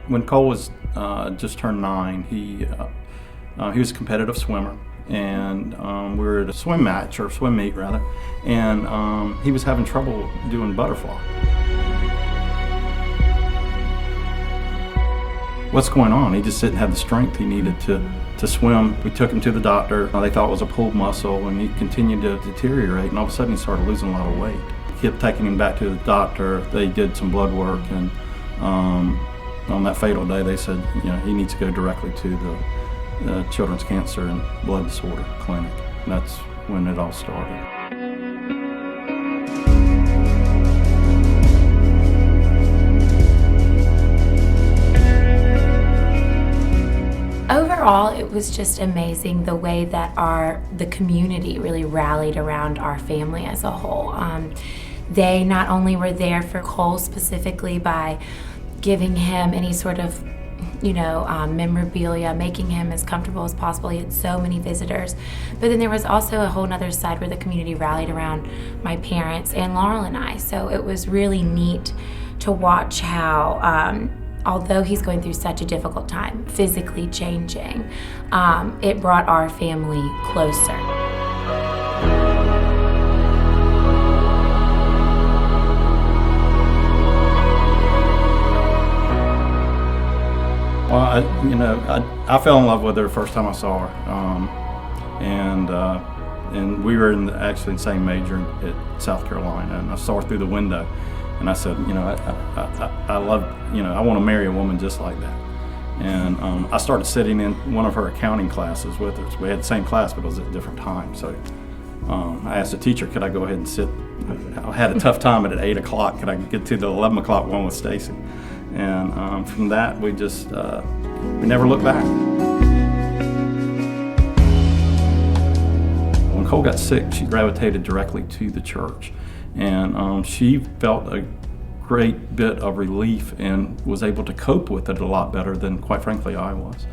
When Cole was just turned 9, he was a competitive swimmer, and we were at a swim match, or swim meet rather, and he was having trouble doing butterfly. What's going on? He just didn't have the strength he needed to swim. We took him to the doctor. They thought it was a pulled muscle, and he continued to deteriorate, and all of a sudden he started losing a lot of weight. Kept taking him back to the doctor. They did some blood work, and on that fatal day they said, he needs to go directly to the Children's Cancer and Blood Disorder Clinic. And that's when it all started. Overall, it was just amazing the way that the community really rallied around our family as a whole. They not only were there for Cole specifically by giving him any sort of memorabilia, making him as comfortable as possible. He had so many visitors. But then there was also a whole other side where the community rallied around my parents and Laurel and I. So it was really neat to watch how, although he's going through such a difficult time, physically changing, it brought our family closer. Well, I fell in love with her the first time I saw her, and we were actually in the same major at South Carolina, and I saw her through the window, and I said, I love, I want to marry a woman just like that. And I started sitting in one of her accounting classes with her. So we had the same class, but it was at different times. So I asked the teacher, could I go ahead and sit? I had a tough time at 8 o'clock. Could I get to the 11 o'clock one with Stacy? And from that, we just, we never looked back. When Cole got sick, she gravitated directly to the church. And she felt a great bit of relief and was able to cope with it a lot better than, quite frankly, I was.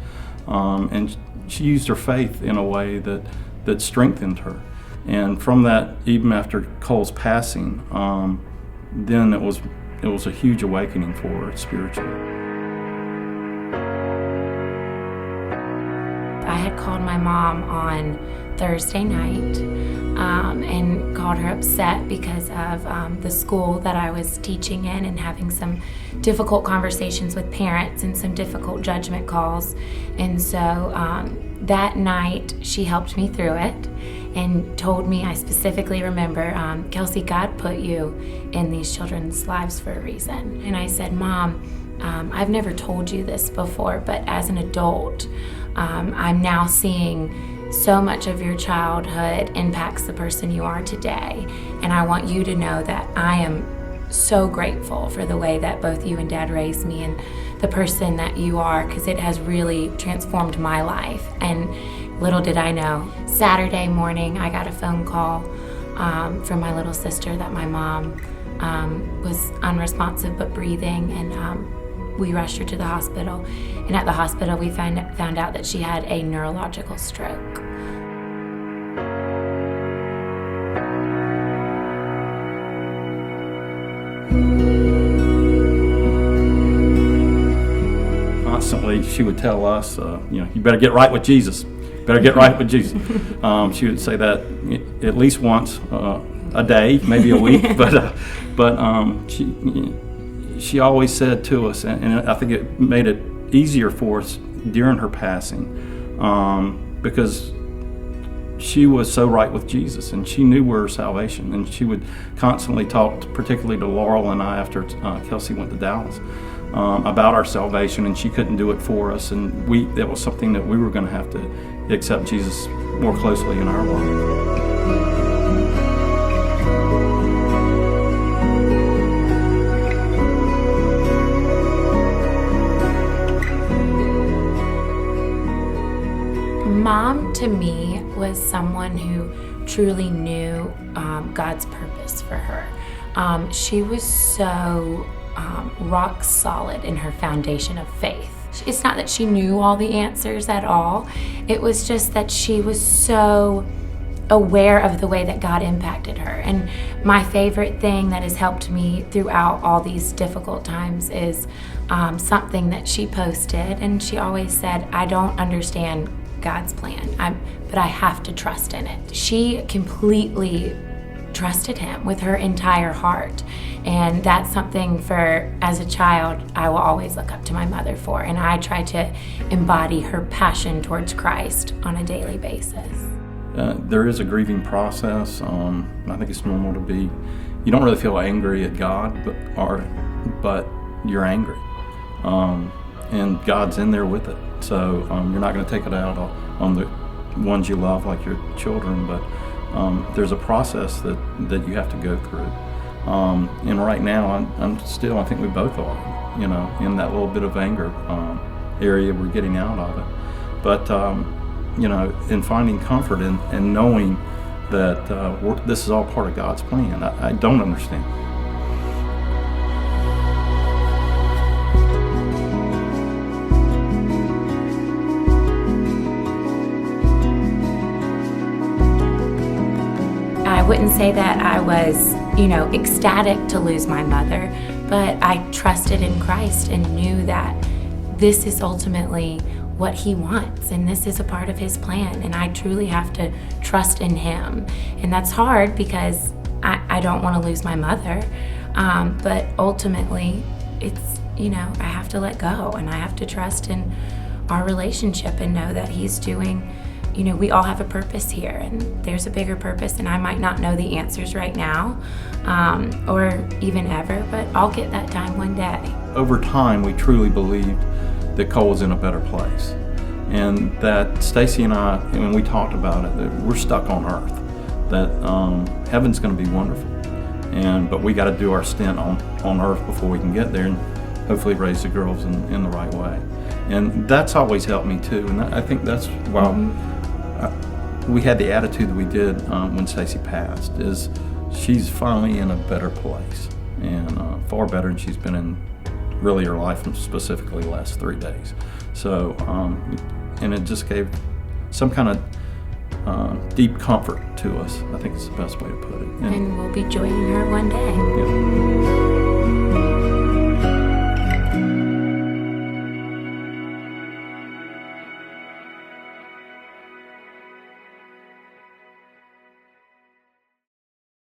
And she used her faith in a way that strengthened her. And from that, even after Cole's passing, then it was a huge awakening for her spiritually. I had called my mom on Thursday night and called her upset because of the school that I was teaching in and having some difficult conversations with parents and some difficult judgment calls. And so that night she helped me through it and told me, I specifically remember, Kelsey, God put you in these children's lives for a reason. And I said, Mom, I've never told you this before, but as an adult, I'm now seeing so much of your childhood impacts the person you are today. And I want you to know that I am so grateful for the way that both you and Dad raised me and the person that you are, because it has really transformed my life. And little did I know, Saturday morning I got a phone call from my little sister that my mom was unresponsive but breathing, and we rushed her to the hospital. And at the hospital we found out that she had a neurological stroke. Constantly she would tell us, you better get right with Jesus. Better get right with Jesus. She would say that at least once a day, maybe a week, but she always said to us, and I think it made it easier for us during her passing, because she was so right with Jesus, and she knew her salvation, and she would constantly talk, particularly to Laurel and I after Kelsey went to Dallas, about our salvation, and she couldn't do it for us, and that was something that we were going to have to accept Jesus more closely in our life. Mom, to me, was someone who truly knew God's purpose for her. She was so rock solid in her foundation of faith. It's not that she knew all the answers at all. It was just that she was so aware of the way that God impacted her. And my favorite thing that has helped me throughout all these difficult times is something that she posted. And she always said, I don't understand God's plan, but I have to trust in it. She completely trusted him with her entire heart. And that's something as a child, I will always look up to my mother for. And I try to embody her passion towards Christ on a daily basis. There is a grieving process. I think it's normal to be, you don't really feel angry at God, but you're angry. And God's in there with it. So you're not going to take it out on the ones you love, like your children, but there's a process that you have to go through. And right now, I'm still, I think we both are, in that little bit of anger area. We're getting out of it. But, in finding comfort and knowing that this is all part of God's plan. I don't understand. I wouldn't say that I was, ecstatic to lose my mother, but I trusted in Christ and knew that this is ultimately what he wants, and this is a part of his plan, and I truly have to trust in him. And that's hard because I don't want to lose my mother, but ultimately it's, I have to let go, and I have to trust in our relationship and know that he's doing, we all have a purpose here, and there's a bigger purpose, and I might not know the answers right now, or even ever, but I'll get that time one day. Over time, we truly believed that Cole was in a better place, and that Stacy and I, when we talked about it, that we're stuck on earth, that heaven's going to be wonderful, but we got to do our stint on earth before we can get there, and hopefully raise the girls in the right way. And that's always helped me too, and I think that's why we had the attitude that we did when Stacy passed, is she's finally in a better place, and far better than she's been in really her life, and specifically the last 3 days. So, and it just gave some kind of deep comfort to us. I think it's the best way to put it. And we'll be joining her one day. Yeah.